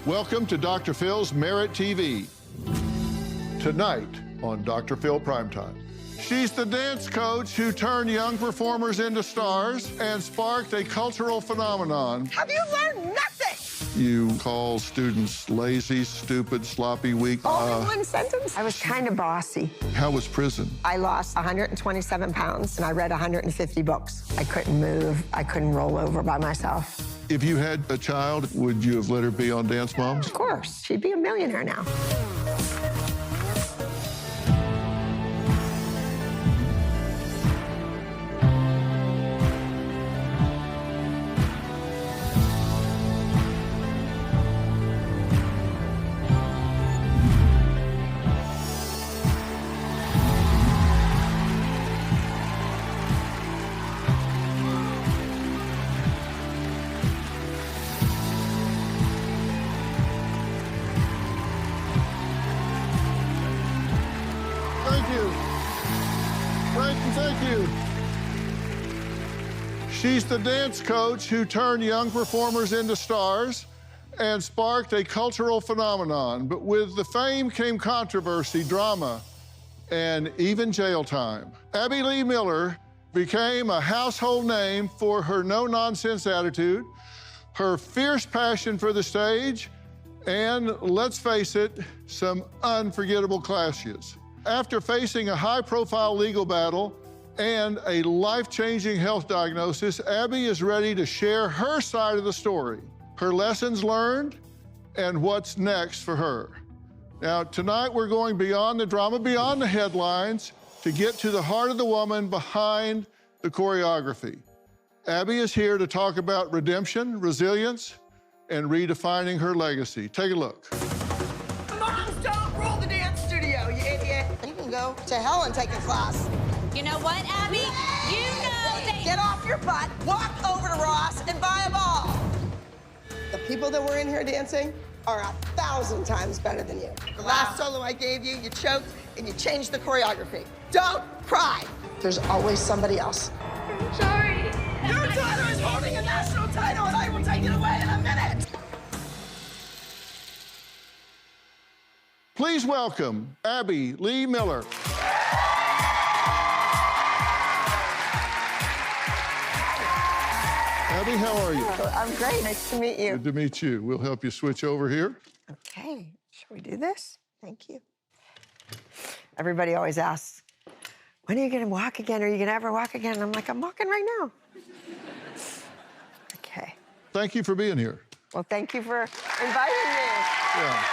Welcome to Dr. Phil's Merit TV. Tonight on Dr. Phil Primetime. She's the dance coach who turned young performers into stars and sparked a cultural phenomenon. Have you learned nothing? You call students lazy, stupid, sloppy, weak. All in one sentence? I was kind of bossy. How was prison? I lost 127 pounds, and I read 150 books. I couldn't move. I couldn't roll over by myself. If you had a child, would you have let her be on Dance Moms? Of course. She'd be a millionaire now. Thank you. She's the dance coach who turned young performers into stars and sparked a cultural phenomenon. But with the fame came controversy, drama, and even jail time. Abby Lee Miller became a household name for her no-nonsense attitude, her fierce passion for the stage, and, let's face it, some unforgettable clashes. After facing a high-profile legal battle and a life-changing health diagnosis, Abby is ready to share her side of the story, her lessons learned, and what's next for her. Now, tonight we're going beyond the drama, beyond the headlines, to get to the heart of the woman behind the choreography. Abby is here to talk about redemption, resilience, and redefining her legacy. Take a look. Moms don't rule the dance studio, you idiot. You can go to hell and take a class. You know what, Abby? You know that... Get off your butt, walk over to Ross, and buy a ball. The people that were in here dancing are 1,000 times better than you. The last solo I gave you, you choked and you changed the choreography. Don't cry. There's always somebody else. I'm sorry. Your daughter is holding a national title and I will take it away in a minute. Please welcome Abby Lee Miller. Abby, how are you? I'm great. Nice to meet you. Good to meet you. We'll help you switch over here. Okay. Shall we do this? Thank you. Everybody always asks, when are you going to walk again? Are you going to ever walk again? And I'm like, I'm walking right now. Okay. Thank you for being here. Well, thank you for inviting me. Yeah.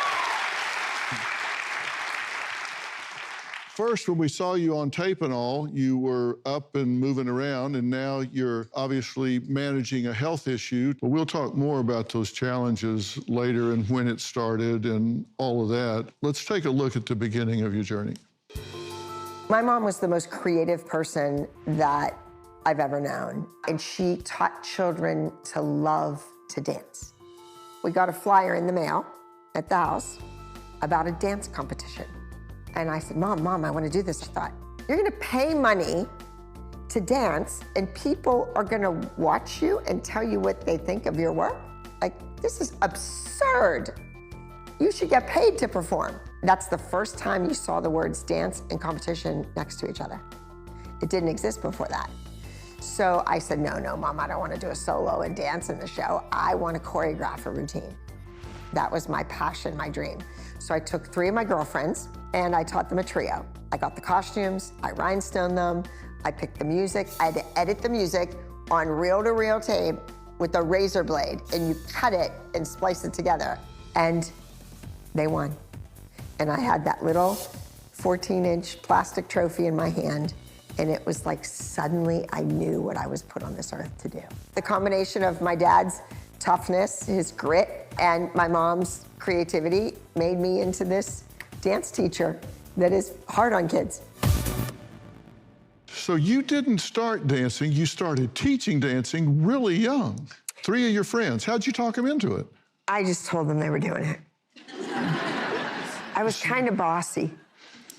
First, when we saw you on tape and all, you were up and moving around, and now you're obviously managing a health issue. But we'll talk more about those challenges later and when it started and all of that. Let's take a look at the beginning of your journey. My mom was the most creative person that I've ever known, and she taught children to love to dance. We got a flyer in the mail at the house about a dance competition. And I said, Mom, I want to do this. She thought, you're going to pay money to dance and people are going to watch you and tell you what they think of your work? Like, this is absurd. You should get paid to perform. That's the first time you saw the words dance and competition next to each other. It didn't exist before that. So I said, no, Mom, I don't want to do a solo and dance in the show. I want to choreograph a routine. That was my passion, my dream. So I took 3 of my girlfriends and I taught them a trio. I got the costumes, I rhinestoned them, I picked the music. I had to edit the music on reel-to-reel tape with a razor blade, and you cut it and splice it together. And they won. And I had that little 14-inch plastic trophy in my hand, and it was like suddenly I knew what I was put on this earth to do. The combination of my dad's toughness, his grit, and my mom's creativity made me into this dance teacher that is hard on kids. So you didn't start dancing, you started teaching dancing really young. 3 of your friends, how'd you talk them into it? I just told them they were doing it. I was kind of bossy.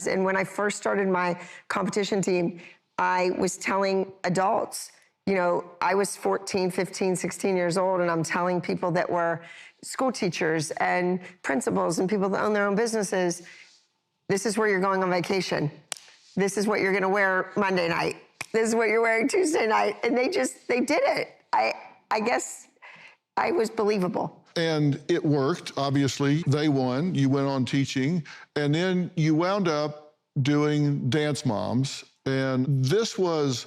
And when I first started my competition team, I was telling adults, You know, I was 14, 15, 16 years old, and I'm telling people that were school teachers and principals and people that own their own businesses, this is where you're going on vacation. This is what you're gonna wear Monday night. This is what you're wearing Tuesday night. And they did it. I guess I was believable. And it worked, obviously. They won, you went on teaching, and then you wound up doing Dance Moms. And this was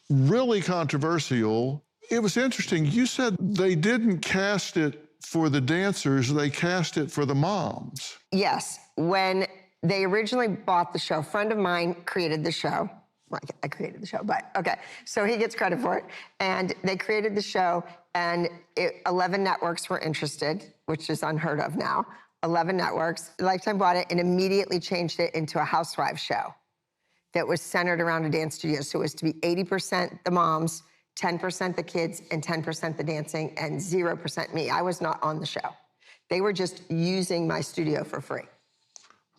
really controversial. It was interesting. You said they didn't cast it for the dancers, they cast it for the moms. Yes, when they originally bought the show, a friend of mine created the show. Well, I created the show, but okay. So he gets credit for it. And they created the show, and 11 networks were interested, which is unheard of now. 11 networks. Lifetime bought it and immediately changed it into a housewives show that was centered around a dance studio. So it was to be 80% the moms, 10% the kids, and 10% the dancing, and 0% me. I was not on the show. They were just using my studio for free.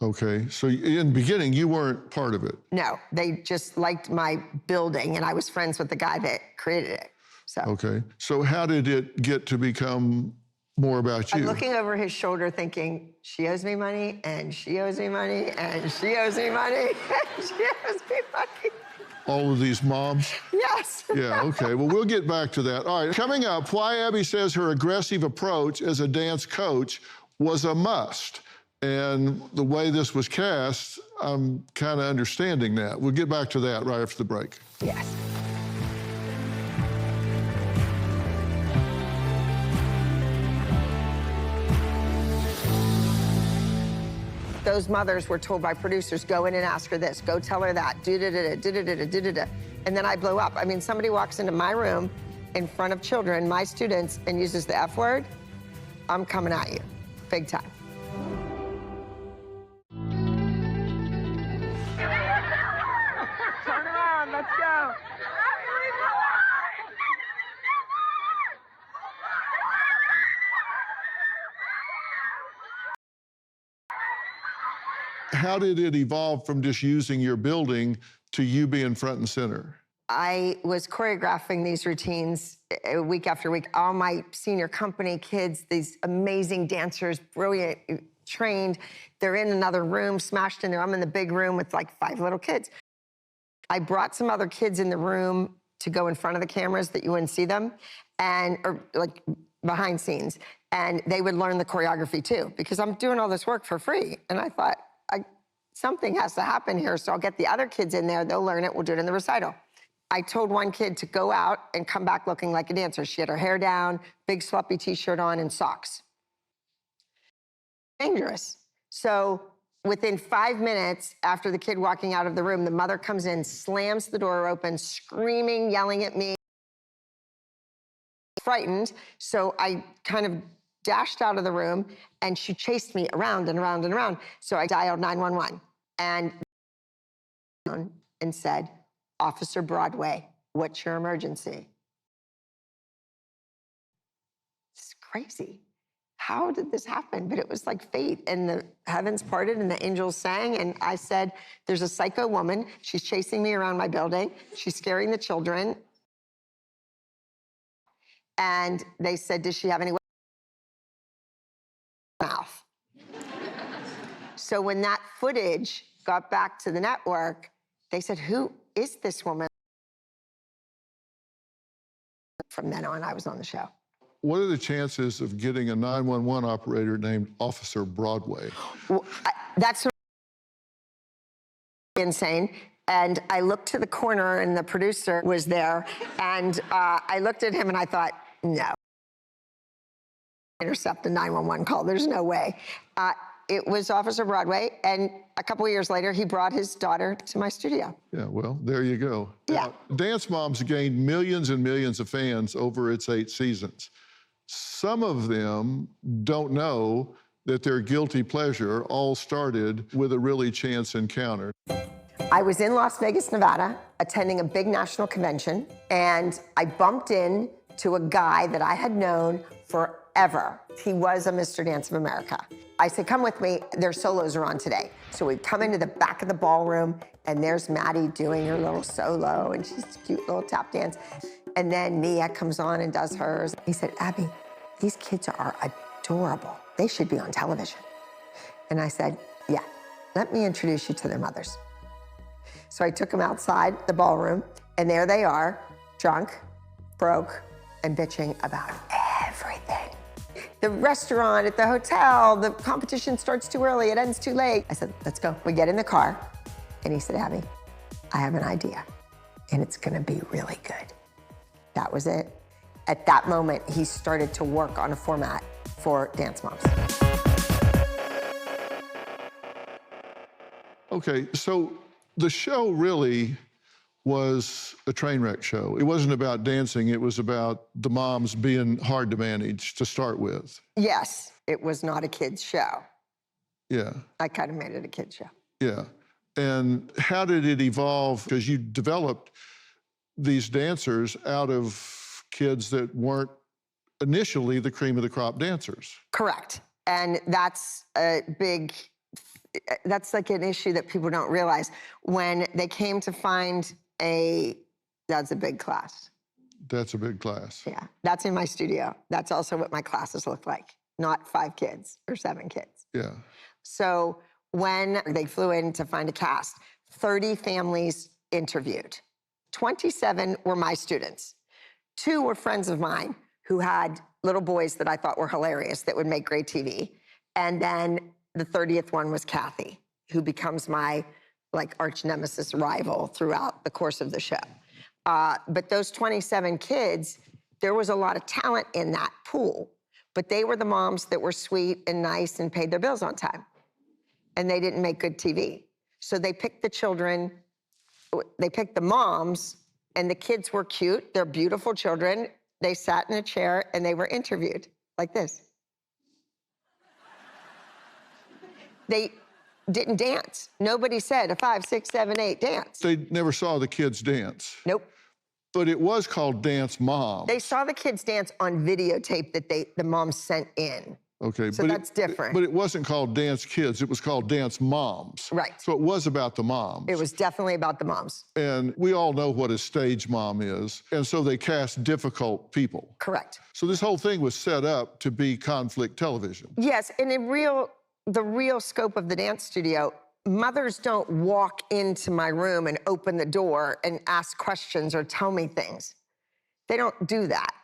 Okay, so in the beginning, you weren't part of it. No, they just liked my building, and I was friends with the guy that created it, so. Okay, so how did it get to become more about you? I'm looking over his shoulder thinking, she owes me money, and she owes me money, and she owes me money, and she owes me money. All of these moms? Yes. Yeah, okay, well, we'll get back to that. All right, coming up, why Abby says her aggressive approach as a dance coach was a must. And the way this was cast, I'm kind of understanding that. We'll get back to that right after the break. Yes. Those mothers were told by producers, go in and ask her this, go tell her that, do-da-da-da, do-da-da-da, do-da-da. And then I blew up. I mean, somebody walks into my room in front of children, my students, and uses the F word, I'm coming at you, big time. Turn around, let's go. How did it evolve from just using your building to you being front and center? I was choreographing these routines week after week. All my senior company kids, these amazing dancers, brilliant, trained, they're in another room, smashed in there. I'm in the big room with like 5 little kids. I brought some other kids in the room to go in front of the cameras that you wouldn't see them, or like behind scenes. And they would learn the choreography too, because I'm doing all this work for free. And I thought, something has to happen here, so I'll get the other kids in there, they'll learn it, we'll do it in the recital. I told one kid to go out and come back looking like a dancer. She had her hair down, big sloppy t-shirt on, and socks. Dangerous. So within 5 minutes after the kid walking out of the room, the mother comes in, slams the door open, screaming, yelling at me. Frightened, so I kind of dashed out of the room, and she chased me around and around and around. So I dialed 911 and said, Officer Broadway, what's your emergency? It's crazy. How did this happen? But it was like fate, and the heavens parted and the angels sang, and I said, there's a psycho woman. She's chasing me around my building. She's scaring the children. And they said, does she have any mouth? So when that footage got back to the network, they said, who is this woman? From then on, I was on the show. What are the chances of getting a 911 operator named Officer Broadway? Well, that's insane. And I looked to the corner, and the producer was there, and I looked at him and I thought, no. Intercept a 911 call, there's no way. It was Officer Broadway, and a couple of years later, he brought his daughter to my studio. Yeah, well, there you go. Yeah. Dance Moms gained millions and millions of fans over its 8 seasons. Some of them don't know that their guilty pleasure all started with a really chance encounter. I was in Las Vegas, Nevada, attending a big national convention, and I bumped into a guy that I had known forever. He was a Mr. Dance of America. I said, come with me, their solos are on today. So we come into the back of the ballroom, and there's Maddie doing her little solo, and she's a cute little tap dance. And then Nia comes on and does hers. He said, Abby, these kids are adorable. They should be on television. And I said, yeah, let me introduce you to their mothers. So I took them outside the ballroom, and there they are, drunk, broke, and bitching about everything. The restaurant, at the hotel, the competition starts too early, it ends too late. I said, let's go. We get in the car, and he said, Abby, I have an idea, and it's gonna be really good. That was it. At that moment, he started to work on a format for Dance Moms. Okay, so the show really was a train wreck show. It wasn't about dancing, it was about the moms being hard to manage to start with. Yes, it was not a kid's show. Yeah. I kind of made it a kid's show. Yeah. And how did it evolve? Because you developed these dancers out of kids that weren't initially the cream of the crop dancers. Correct. And that's like an issue that people don't realize. When they came to find that's a big class. That's a big class. Yeah, that's in my studio. That's also what my classes look like, not 5 kids or 7 kids. Yeah. So when they flew in to find a cast, 30 families interviewed. 27 were my students. 2 were friends of mine who had little boys that I thought were hilarious that would make great TV. And then the 30th one was Kathy, who becomes my arch nemesis rival throughout the course of the show. But those 27 kids, there was a lot of talent in that pool, but they were the moms that were sweet and nice and paid their bills on time. And they didn't make good TV. So they picked the children, they picked the moms, and the kids were cute. They're beautiful children. They sat in a chair and they were interviewed like this. They didn't dance. Nobody said a 5, 6, 7, 8 dance. They never saw the kids dance. Nope. But it was called Dance Mom. They saw the kids dance on videotape that the moms sent in. Okay, so that's different. But it wasn't called Dance Kids, it was called Dance Moms. Right. So it was about the moms. It was definitely about the moms. And we all know what a stage mom is. And so they cast difficult people. Correct. So this whole thing was set up to be conflict television. Yes, and the real scope of the dance studio, mothers don't walk into my room and open the door and ask questions or tell me things. They don't do that.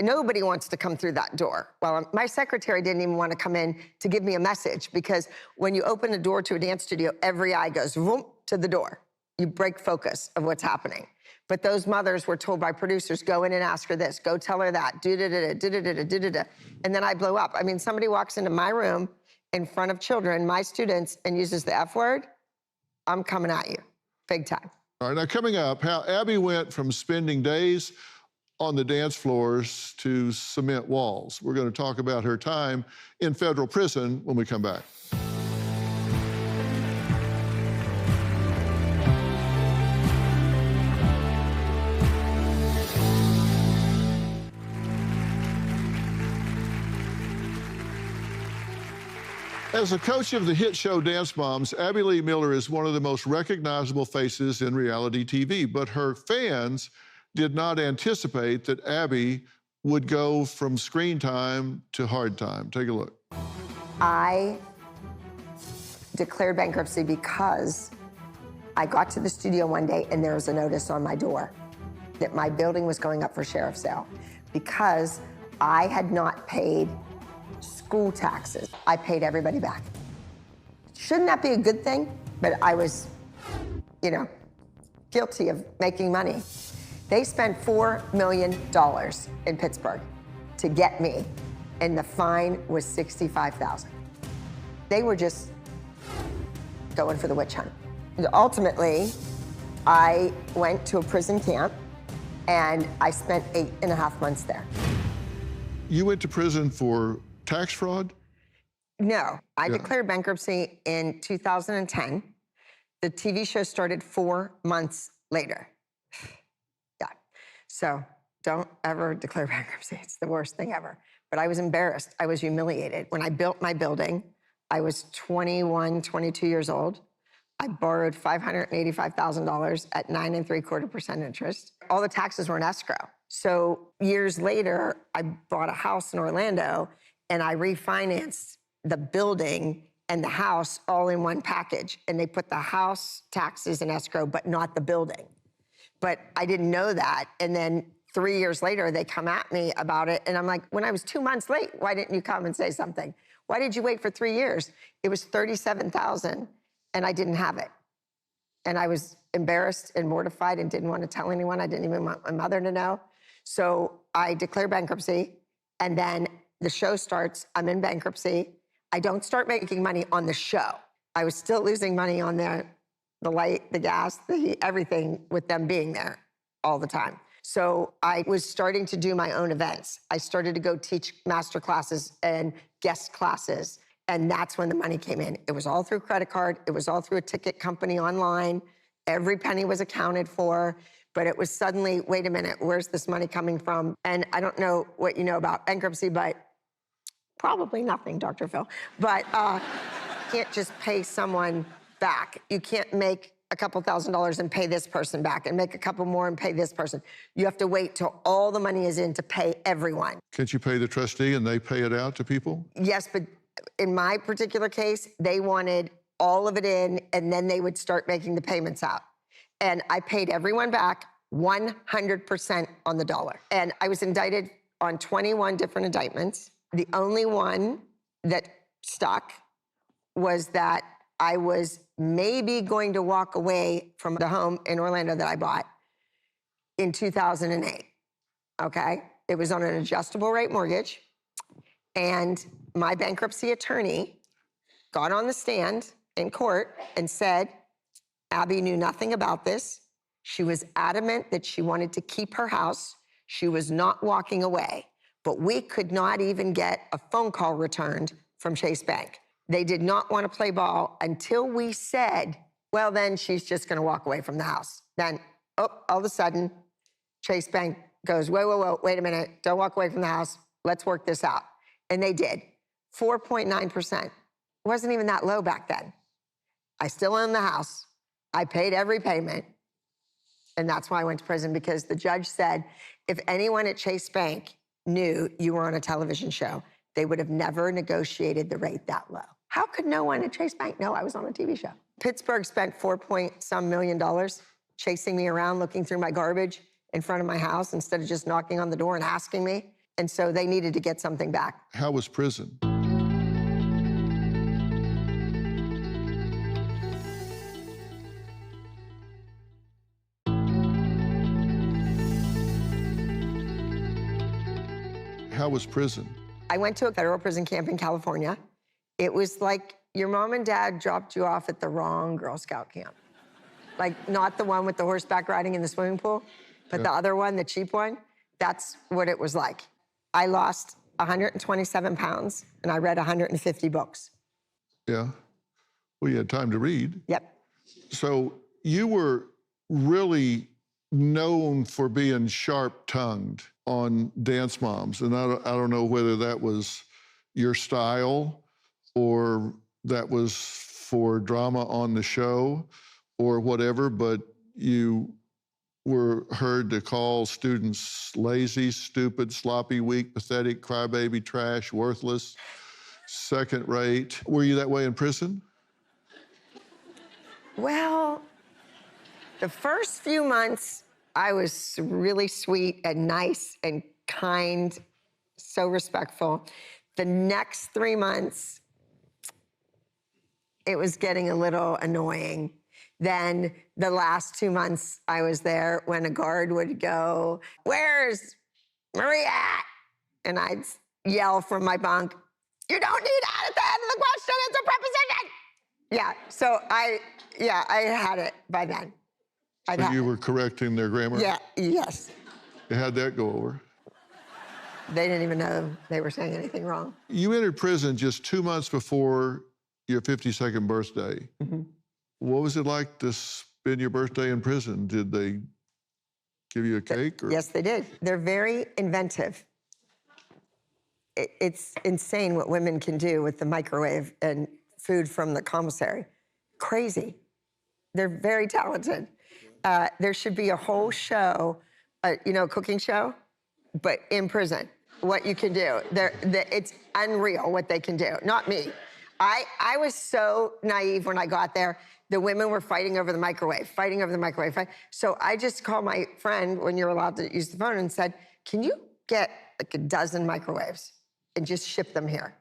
Nobody wants to come through that door. Well, my secretary didn't even want to come in to give me a message, because when you open the door to a dance studio, every eye goes vroom to the door. You break focus of what's happening. But those mothers were told by producers, go in and ask her this, go tell her that, do-da-da-da, do-da-da-da, do-da-da. And then I blow up. I mean, somebody walks into my room in front of children, my students, and uses the F word, I'm coming at you, big time. All right, now coming up, how Abby went from spending days on the dance floors to cement walls. We're going to talk about her time in federal prison when we come back. As a coach of the hit show Dance Moms, Abby Lee Miller is one of the most recognizable faces in reality TV, but her fans did not anticipate that Abby would go from screen time to hard time. Take a look. I declared bankruptcy because I got to the studio one day and there was a notice on my door that my building was going up for sheriff's sale because I had not paid school taxes. I paid everybody back. Shouldn't that be a good thing? But I was, guilty of making money. They spent $4 million in Pittsburgh to get me, and the fine was $65,000. They were just going for the witch hunt. Ultimately, I went to a prison camp, and I spent 8.5 months there. You went to prison for tax fraud? No, I declared bankruptcy in 2010. The TV show started 4 months later. Yeah, so don't ever declare bankruptcy. It's the worst thing ever. But I was embarrassed. I was humiliated. When I built my building, I was 21, 22 years old. I borrowed $585,000 at 9 3/4% interest. All the taxes were in escrow. So years later, I bought a house in Orlando and I refinanced the building and the house all in one package. And they put the house taxes in escrow, but not the building. But I didn't know that. And then 3 years later, they come at me about it. And I'm like, when I was 2 months late, why didn't you come and say something? Why did you wait for 3 years? It was $37,000 and I didn't have it. And I was embarrassed and mortified and didn't want to tell anyone. I didn't even want my mother to know. So I declare bankruptcy, and then the show starts. I'm in bankruptcy. I don't start making money on the show. I was still losing money on the light, the gas, the heat, everything with them being there all the time. So I was starting to do my own events. I started to go teach master classes and guest classes. And that's when the money came in. It was all through credit card. It was all through a ticket company online. Every penny was accounted for. But it was suddenly, wait a minute, where's this money coming from? And I don't know what you know about bankruptcy, but probably nothing, Dr. Phil. But you can't just pay someone back. You can't make a couple $1,000s and pay this person back and make a couple more and pay this person. You have to wait till all the money is in to pay everyone. Can't you pay the trustee and they pay it out to people? Yes, but in my particular case, they wanted all of it in and then they would start making the payments out. And I paid everyone back 100% on the dollar. And I was indicted on 21 different indictments. The only one that stuck was that I was maybe going to walk away from the home in Orlando that I bought in 2008, okay? It was on an adjustable rate mortgage, and my bankruptcy attorney got on the stand in court and said, Abby knew nothing about this. She was adamant that she wanted to keep her house. She was not walking away, but we could not even get a phone call returned from Chase Bank. They did not want to play ball until we said, well, then she's just going to walk away from the house. Then, all of a sudden, Chase Bank goes, whoa, wait a minute. Don't walk away from the house. Let's work this out. And they did. 4.9%. Wasn't even that low back then. I still own the house. I paid every payment. And that's why I went to prison, because the judge said, if anyone at Chase Bank knew you were on a television show, they would have never negotiated the rate that low. How could no one at Chase Bank know I was on a TV show? Pittsburgh spent $4 million chasing me around, looking through my garbage in front of my house instead of just knocking on the door and asking me. And so they needed to get something back. How was prison? How was prison? I went to a federal prison camp in California. It was like your mom and dad dropped you off at the wrong Girl Scout camp. Like, not the one with the horseback riding in the swimming pool, but the other one, the cheap one. That's what it was like. I lost 127 pounds and I read 150 books. Yeah. Well, you had time to read. Yep. So you were really known for being sharp-tongued on Dance Moms, and I don't know whether that was your style or that was for drama on the show or whatever, but you were heard to call students lazy, stupid, sloppy, weak, pathetic, crybaby, trash, worthless, second rate. Were you that way in prison? Well, the first few months, I was really sweet and nice and kind, so respectful. The next 3 months, it was getting a little annoying. Then the last 2 months I was there, when a guard would go, "Where's Maria?" And I'd yell from my bunk, "You don't need that at the end of the question, it's a preposition." Yeah, so I had it by then. So you were correcting their grammar? Yeah, yes. How'd that go over? They didn't even know they were saying anything wrong. You entered prison just 2 months before your 52nd birthday. Mm-hmm. What was it like to spend your birthday in prison? Did they give you a cake? Or? Yes, they did. They're very inventive. It's insane what women can do with the microwave and food from the commissary. Crazy. They're very talented. There should be a whole show, a cooking show but in prison, what you can do. It's unreal what they can do, not me. I was so naive when I got there. The women were fighting over the microwave. So I just called my friend when you're allowed to use the phone and said, can you get like a dozen microwaves and just ship them here?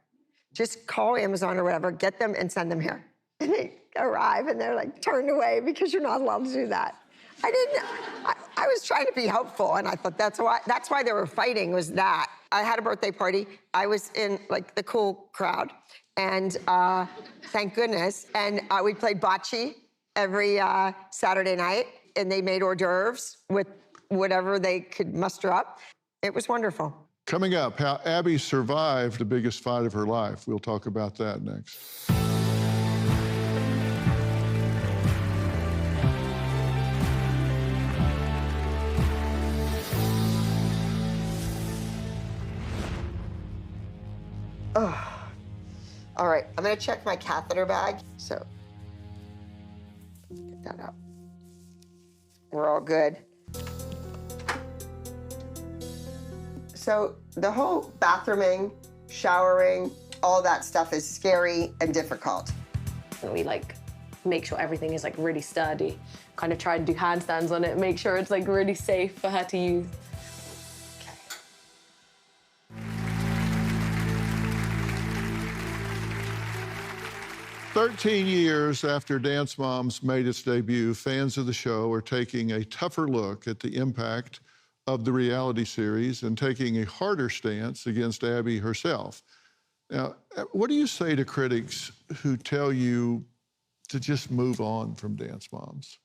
Just call Amazon or whatever, get them and send them here. And they arrive and they're like turned away because you're not allowed to do that. I was trying to be helpful, and I thought that's why they were fighting, was that. I had a birthday party. I was in like the cool crowd, and thank goodness. And we played bocce every Saturday night, and they made hors d'oeuvres with whatever they could muster up. It was wonderful. Coming up, how Abby survived the biggest fight of her life. We'll talk about that next. Oh. All right, I'm gonna check my catheter bag. So, get that out. We're all good. So the whole bathrooming, showering, all that stuff is scary and difficult. We like make sure everything is like really sturdy. Kind of try to do handstands on it, make sure it's like really safe for her to use. 13 years after Dance Moms made its debut, fans of the show are taking a tougher look at the impact of the reality series and taking a harder stance against Abby herself. Now, what do you say to critics who tell you to just move on from Dance Moms?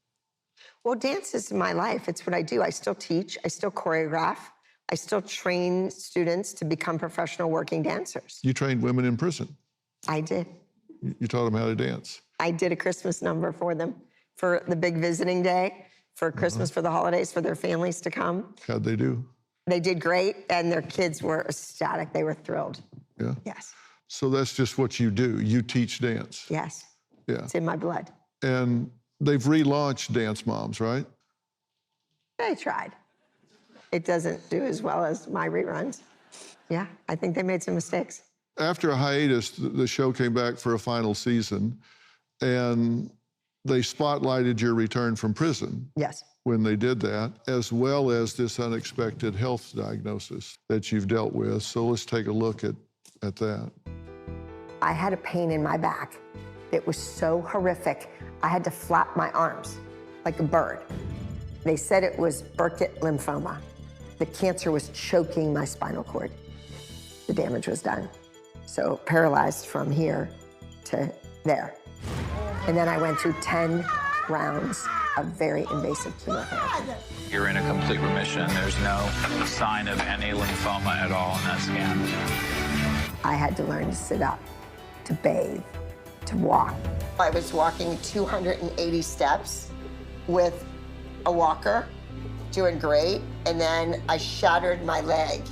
Well, dance is my life. It's what I do. I still teach, I still choreograph, I still train students to become professional working dancers. You trained women in prison. I did. You taught them how to dance. I did a Christmas number for them for the big visiting day, for Christmas, for the holidays, for their families to come. How'd they do? They did great, and their kids were ecstatic. They were thrilled. Yeah? Yes. So that's just what you do. You teach dance. Yes. Yeah. It's in my blood. And they've relaunched Dance Moms, right? They tried. It doesn't do as well as my reruns. Yeah, I think they made some mistakes. After a hiatus, the show came back for a final season, and they spotlighted your return from prison. Yes. When they did that, as well as this unexpected health diagnosis that you've dealt with. So let's take a look at that. I had a pain in my back. It was so horrific. I had to flap my arms like a bird. They said it was Burkitt lymphoma. The cancer was choking my spinal cord. The damage was done. So paralyzed from here to there. And then I went through 10 rounds of very invasive chemotherapy. You're in a complete remission. There's no sign of any lymphoma at all in that scan. I had to learn to sit up, to bathe, to walk. I was walking 280 steps with a walker, doing great, and then I shattered my leg.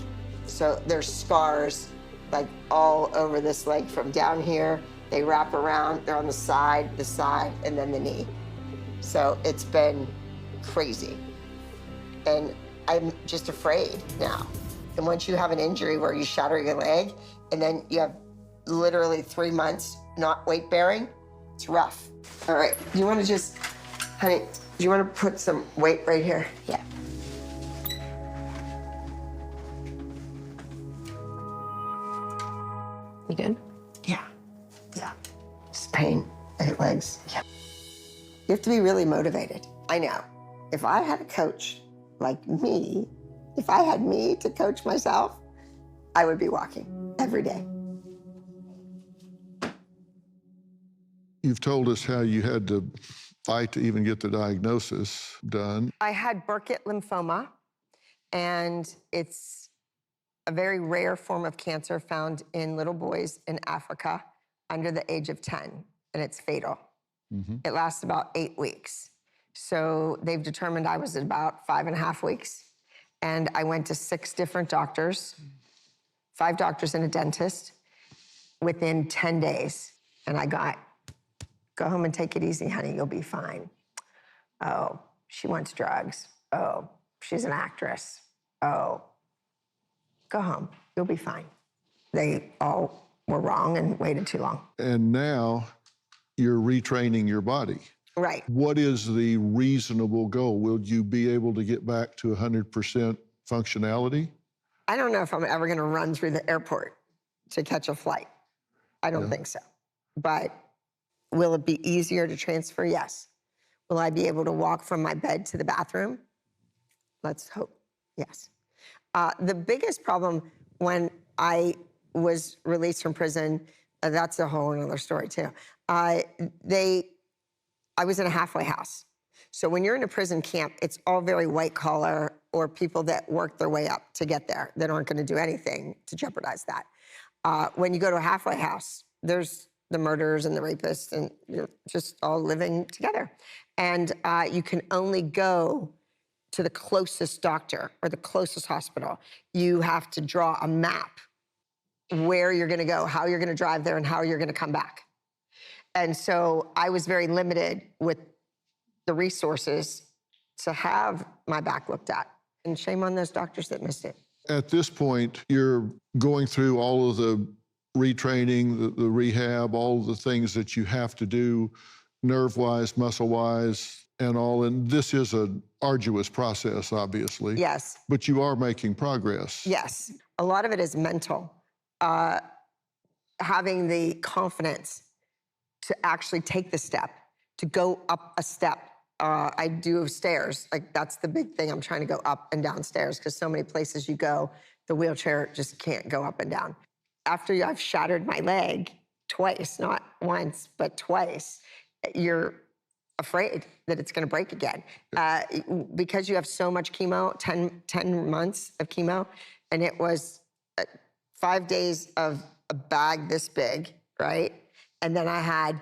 So there's scars like all over this leg from down here. They wrap around, they're on the side, and then the knee. So it's been crazy. And I'm just afraid now. And once you have an injury where you shatter your leg, and then you have literally 3 months not weight bearing, it's rough. All right, do you wanna just, honey, do you wanna put some weight right here? Yeah. You good? Yeah. Just pain in your legs. Yeah. You have to be really motivated. I know. If I had a coach like me, if I had me to coach myself, I would be walking every day. You've told us how you had to fight to even get the diagnosis done. I had Burkitt lymphoma, and it's a very rare form of cancer found in little boys in Africa under the age of 10, and it's fatal. It lasts about 8 weeks. So they've determined I was at about 5.5 weeks, and I went to 6 different doctors, 5 doctors and a dentist within 10 days. And I got, go home and take it easy, honey, you'll be fine. Oh, she wants drugs. Oh, she's an actress. Oh, Go home. You'll be fine. They all were wrong and waited too long. And now you're retraining your body. Right. What is the reasonable goal? Will you be able to get back to 100% functionality? I don't know if I'm ever going to run through the airport to catch a flight. I don't think so. But will it be easier to transfer? Yes. Will I be able to walk from my bed to the bathroom? Let's hope. Yes. The biggest problem when I was released from prison, that's a whole other story too. I was in a halfway house. So when you're in a prison camp, it's all very white collar or people that work their way up to get there that aren't going to do anything to jeopardize that. When you go to a halfway house, there's the murderers and the rapists, and you're just all living together. And you can only go to the closest doctor or the closest hospital. You have to draw a map where you're going to go, how you're going to drive there, and how you're going to come back. And so I was very limited with the resources to have my back looked at. And shame on those doctors that missed it. At this point, you're going through all of the retraining, the rehab, all of the things that you have to do nerve-wise, muscle-wise, and all. And this is an arduous process, obviously. Yes. But you are making progress. Yes. A lot of it is mental. Having the confidence to actually take the step, to go up a step. I do stairs. Like, that's the big thing. I'm trying to go up and down stairs because so many places you go, the wheelchair just can't go up and down. After I've shattered my leg twice, not once, but twice, you're afraid that it's going to break again. Because you have so much chemo, 10 months of chemo, and it was 5 days of a bag this big, right? And then I had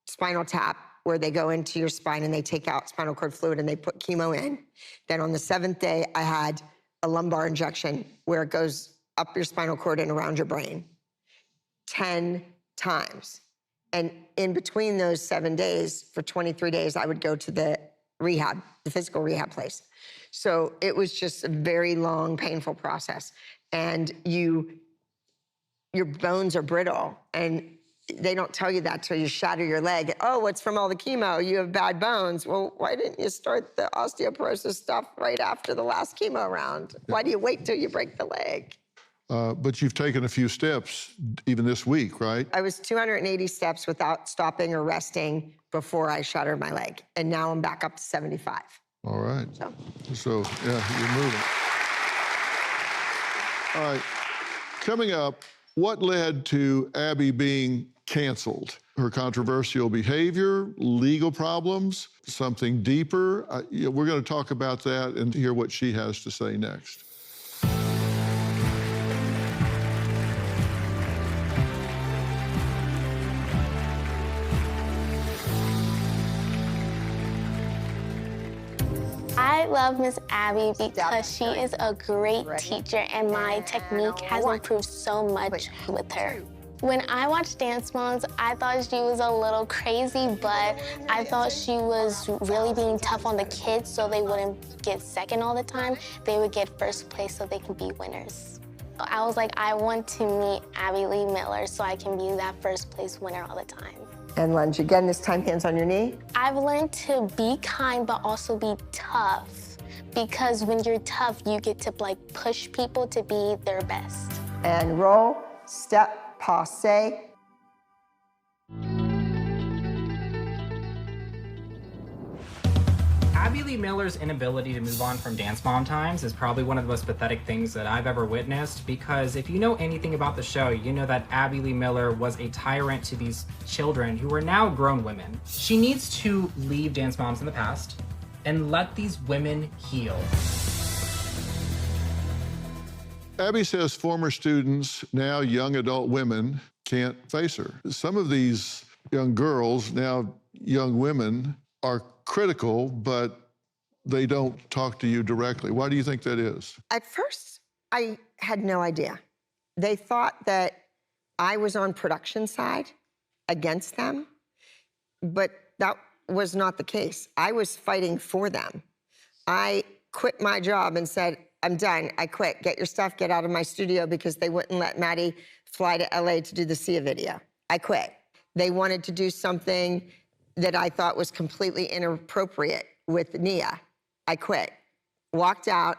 spinal tap, where they go into your spine and they take out spinal cord fluid and they put chemo in. Then on the 7th day, I had a lumbar injection where it goes up your spinal cord and around your brain 10 times. And in between those 7 days, for 23 days, I would go to the rehab, the physical rehab place. So it was just a very long, painful process. And your bones are brittle, and they don't tell you that till you shatter your leg. Oh, it's from all the chemo. You have bad bones. Well, why didn't you start the osteoporosis stuff right after the last chemo round? Why do you wait till you break the leg? But you've taken a few steps even this week, right? I was 280 steps without stopping or resting before I shattered my leg. And now I'm back up to 75. All right. So yeah, you're moving. All right. Coming up, what led to Abby being canceled? Her controversial behavior, legal problems, something deeper? We're going to talk about that and hear what she has to say next. I love Miss Abby because she is a great teacher, and my technique has improved so much with her. When I watched Dance Moms, I thought she was a little crazy, but I thought she was really being tough on the kids so they wouldn't get second all the time. They would get first place so they can be winners. I was like, I want to meet Abby Lee Miller so I can be that first place winner all the time. And lunge again, this time hands on your knee. I've learned to be kind, but also be tough. Because when you're tough, you get to push people to be their best. And roll, step, passe. Abby Lee Miller's inability to move on from Dance Mom Times is probably one of the most pathetic things that I've ever witnessed, because if you know anything about the show, you know that Abby Lee Miller was a tyrant to these children who are now grown women. She needs to leave Dance Moms in the past and let these women heal. Abby says former students, now young adult women, can't face her. Some of these young girls, now young women, are critical, but they don't talk to you directly. Why do you think that is? At first, I had no idea. They thought that I was on production side against them, but that was not the case. I was fighting for them. I quit my job and said, I'm done. I quit. Get your stuff, get out of my studio, because they wouldn't let Maddie fly to LA to do the Sia video. I quit. They wanted to do something that I thought was completely inappropriate with Nia. I quit. Walked out.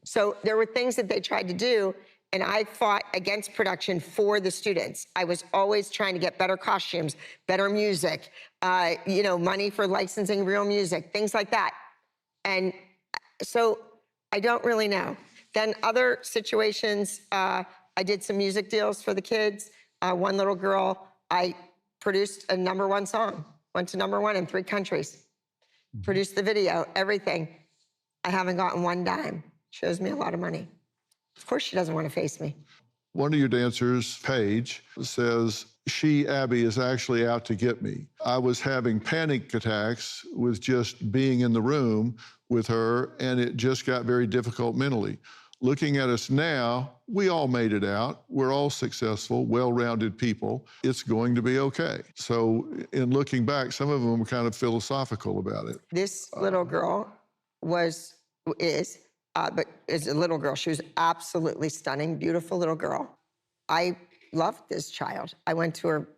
So there were things that they tried to do, and I fought against production for the students. I was always trying to get better costumes, better music, money for licensing real music, things like that. And so I don't really know. Then other situations, I did some music deals for the kids. One little girl, I produced a #1 song, went to #1 in 3 countries. Produced the video, everything. I haven't gotten one dime. She owes me a lot of money. Of course she doesn't want to face me. One of your dancers, Paige, says, she, Abby, is actually out to get me. I was having panic attacks with just being in the room with her, and it just got very difficult mentally. Looking at us now, we all made it out. We're all successful, well-rounded people. It's going to be okay. So in looking back, some of them were kind of philosophical about it. This little girl is a little girl. She was absolutely stunning, beautiful little girl. I loved this child. I went to her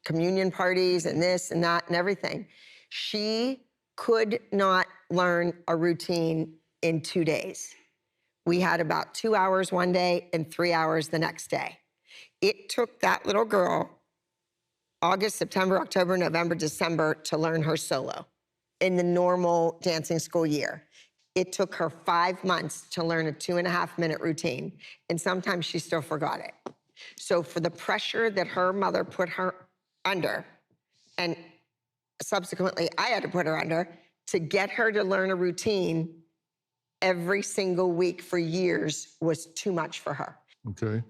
communion parties and this and that and everything. She could not learn a routine in 2 days. We had about 2 hours one day and 3 hours the next day. It took that little girl August, September, October, November, December to learn her solo in the normal dancing school year. It took her 5 months to learn a 2.5-minute routine, and sometimes she still forgot it. So for the pressure that her mother put her under, and subsequently I had to put her under, to get her to learn a routine every single week for years was too much for her. Okay.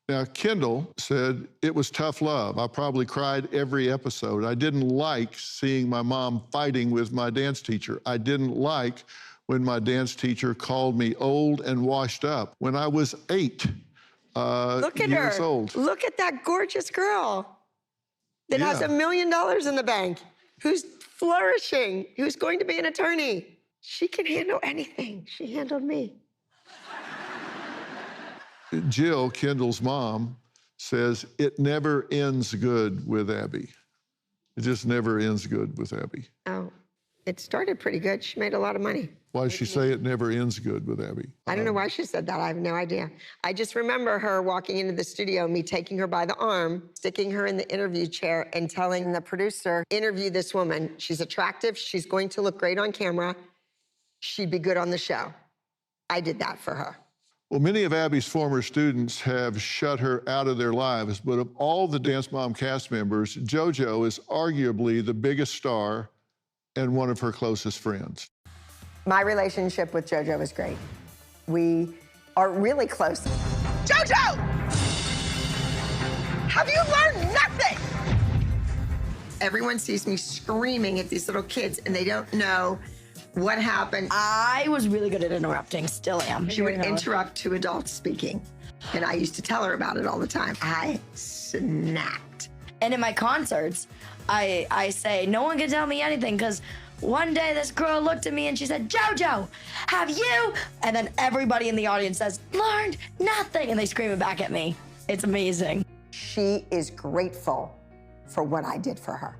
Now, Kendall said, it was tough love. I probably cried every episode. I didn't like seeing my mom fighting with my dance teacher. I didn't like when my dance teacher called me old and washed up when I was 8 Look at years her. old. Look at that gorgeous girl that has $1 million in the bank, who's flourishing, who's going to be an attorney. She can handle anything. She handled me. Jill, Kendall's mom, says it never ends good with Abby. It just never ends good with Abby. Oh, it started pretty good. She made a lot of money. Why does she say it never ends good with Abby? I don't know why she said that. I have no idea. I just remember her walking into the studio, me taking her by the arm, sticking her in the interview chair, and telling the producer, interview this woman. She's attractive. She's going to look great on camera. She'd be good on the show. I did that for her. Well, many of Abby's former students have shut her out of their lives, but of all the Dance Mom cast members, JoJo is arguably the biggest star and one of her closest friends. My relationship with JoJo is great. We are really close. JoJo! Have you learned nothing? Everyone sees me screaming at these little kids and they don't know what happened. I was really good at interrupting, still am. She would interrupt 2 adults speaking, and I used to tell her about it all the time. I snapped. And in my concerts, I say, no one can tell me anything, because one day this girl looked at me and she said, JoJo, have you? And then everybody in the audience says, learned nothing, and they scream it back at me. It's amazing. She is grateful for what I did for her.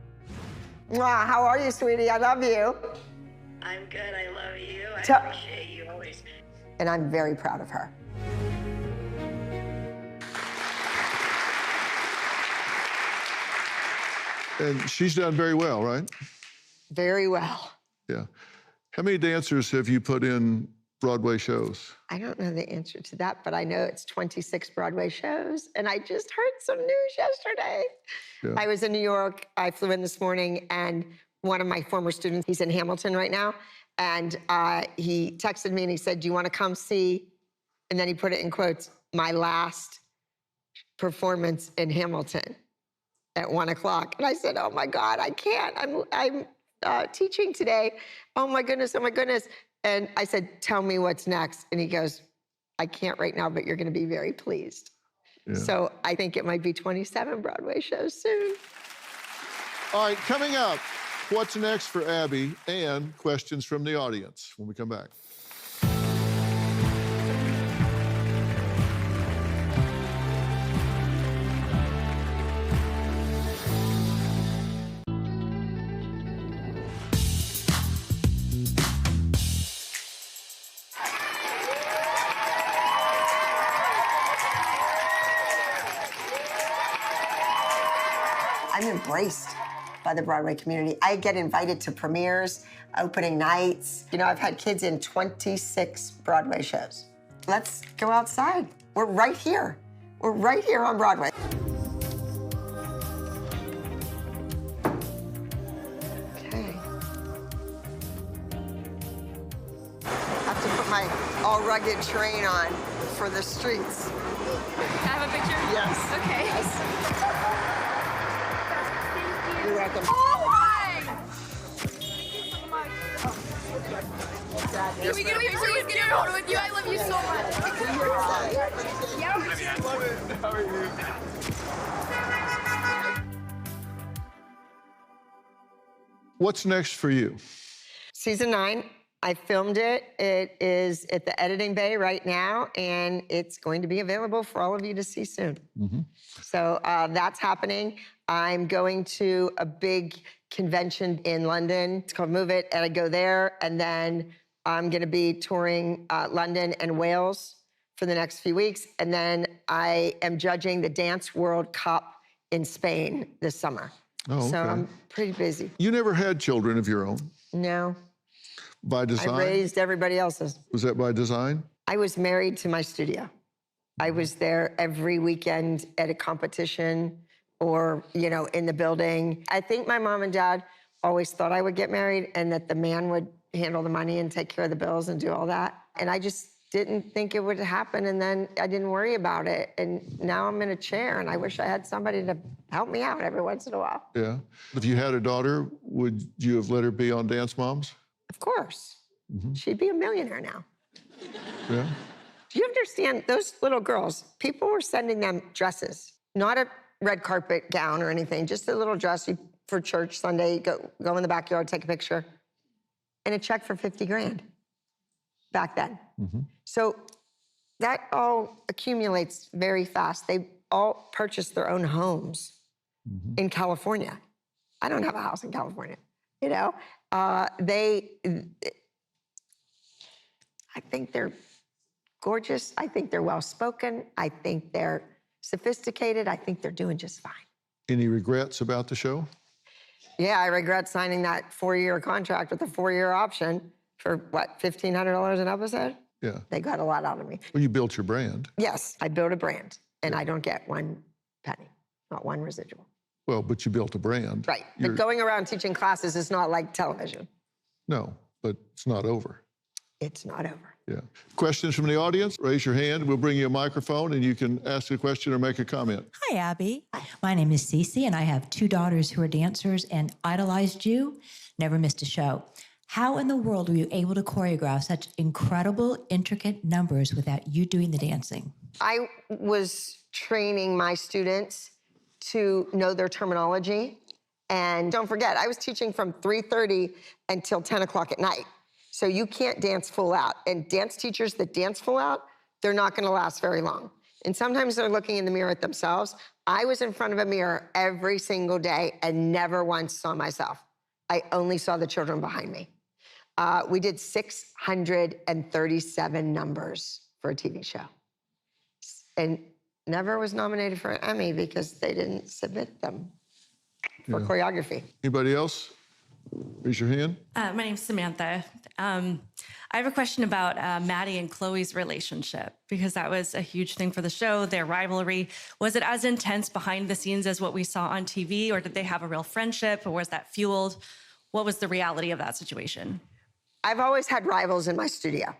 Mwah, how are you, sweetie? I love you. I'm good, I love you, I appreciate you always. And I'm very proud of her. And she's done very well, right? Very well. Yeah. How many dancers have you put in Broadway shows? I don't know the answer to that, but I know it's 26 Broadway shows, and I just heard some news yesterday. Yeah. I was in New York, I flew in this morning, and one of my former students, he's in Hamilton right now, and he texted me and he said, do you want to come see, and then he put it in quotes, my last performance in Hamilton at 1 o'clock. And I said, oh my God, I can't, I'm teaching today. Oh my goodness, oh my goodness. And I said, tell me what's next. And he goes, I can't right now, but you're gonna be very pleased. Yeah. So I think it might be 27 Broadway shows soon. All right, coming up, what's next for Abby and questions from the audience when we come back. I'm embraced by the Broadway community. I get invited to premieres, opening nights. You know, I've had kids in 26 Broadway shows. Let's go outside. We're right here. We're right here on Broadway. Okay. Have to put my all rugged terrain on for the streets. Can I have a picture? Yes. Okay. You're welcome. Oh my! Can we get a picture? Please get a photo with you. I love you so much. How are you? What's next for you? Season 9, I filmed it. It is at the editing bay right now, and it's going to be available for all of you to see soon. So that's happening. I'm going to a big convention in London. It's called Move It, and I go there, and then I'm going to be touring London and Wales for the next few weeks, and then I am judging the Dance World Cup in Spain this summer. Oh, okay. So I'm pretty busy. You never had children of your own? No. By design? I raised everybody else's. Was that by design? I was married to my studio. I was there every weekend at a competition or, you know, in the building. I think my mom and dad always thought I would get married and that the man would handle the money and take care of the bills and do all that. And I just didn't think it would happen, and then I didn't worry about it. And now I'm in a chair, and I wish I had somebody to help me out every once in a while. Yeah. If you had a daughter, would you have let her be on Dance Moms? Of course. She'd be a millionaire now. Yeah. Do you understand, those little girls, people were sending them dresses, not a red carpet gown or anything, just a little dress for church Sunday, go in the backyard, take a picture, and a check for 50 grand back then. So that all accumulates very fast. They all purchased their own homes in California. I don't have a house in California, you know? I think they're gorgeous. I think they're well-spoken. I think they're sophisticated. I think they're doing just fine. Any regrets about the show? Yeah, I regret signing that 4-year contract with a 4-year option for, what, $1,500 an episode? Yeah. They got a lot out of me. Well, you built your brand. Yes, I built a brand, and I don't get one penny, not one residual. Well, but you built a brand. Right, but going around teaching classes is not like television. No, but it's not over. It's not over. Yeah. Questions from the audience? Raise your hand. We'll bring you a microphone, and you can ask a question or make a comment. Hi, Abby. My name is Cece, and I have 2 daughters who are dancers and idolized you. Never missed a show. How in the world were you able to choreograph such incredible, intricate numbers without you doing the dancing? I was training my students to know their terminology. And don't forget, I was teaching from 3:30 until 10 o'clock at night. So you can't dance full out. And dance teachers that dance full out, they're not gonna last very long. And sometimes they're looking in the mirror at themselves. I was in front of a mirror every single day and never once saw myself. I only saw the children behind me. We did 637 numbers for a TV show. And never was nominated for an Emmy because they didn't submit them for choreography. Anybody else? Raise your hand. My name's Samantha. I have a question about Maddie and Chloe's relationship, because that was a huge thing for the show, their rivalry. Was it as intense behind the scenes as what we saw on TV, or did they have a real friendship, or was that fueled? What was the reality of that situation? I've always had rivals in my studio,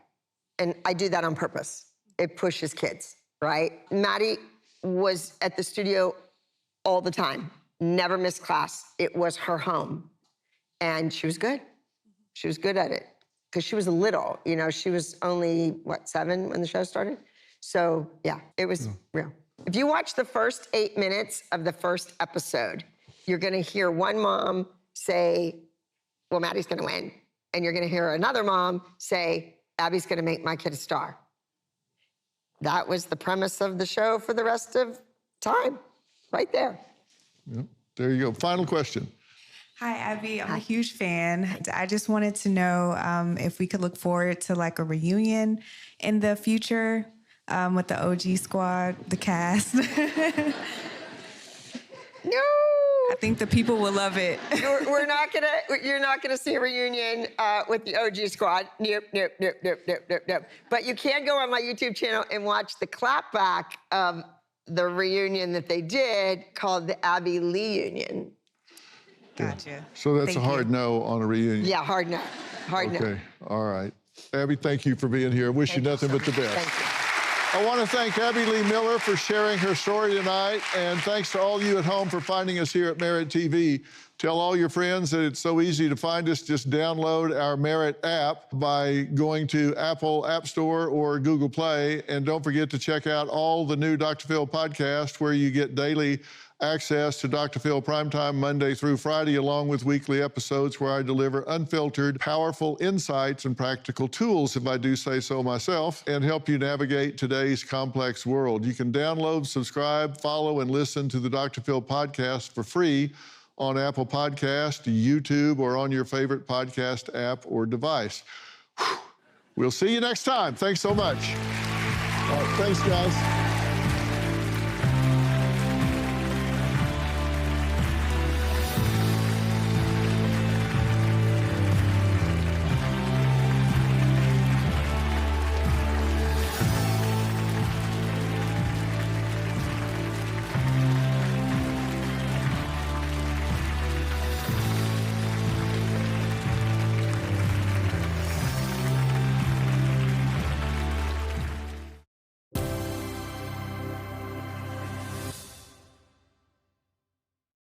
and I do that on purpose. It pushes kids, right? Maddie was at the studio all the time, never missed class. It was her home, and she was good. She was good at it, because she was little. You know, she was only, what, 7 when the show started? So, yeah, it was real. If you watch the first 8 minutes of the first episode, you're gonna hear one mom say, well, Maddie's gonna win. And you're gonna hear another mom say, Abby's gonna make my kid a star. That was the premise of the show for the rest of time, right there. Yep. There you go. Final question. Hi, Abby. I'm a huge fan. I just wanted to know if we could look forward to like a reunion in the future with the OG squad, the cast. No, I think the people will love it. You're not gonna see a reunion with the OG squad. Nope. But you can go on my YouTube channel and watch the clapback of the reunion that they did called the Abby Lee Union. Gotcha. So that's Thank a hard you. no on a reunion. Yeah, hard no. Hard no. Okay, all right. Abby, thank you for being here. Wish you nothing but the best. Thank you. I want to thank Abby Lee Miller for sharing her story tonight, and thanks to all you at home for finding us here at Merit TV. Tell all your friends that it's so easy to find us. Just download our Merit app by going to Apple App Store or Google Play, and don't forget to check out all the new Dr. Phil podcasts where you get daily access to Dr. Phil Primetime Monday through Friday, along with weekly episodes where I deliver unfiltered, powerful insights and practical tools, if I do say so myself, and help you navigate today's complex world. You can download, subscribe, follow, and listen to the Dr. Phil podcast for free on Apple Podcast, YouTube, or on your favorite podcast app or device. We'll see you next time. Thanks so much. All right, thanks, guys.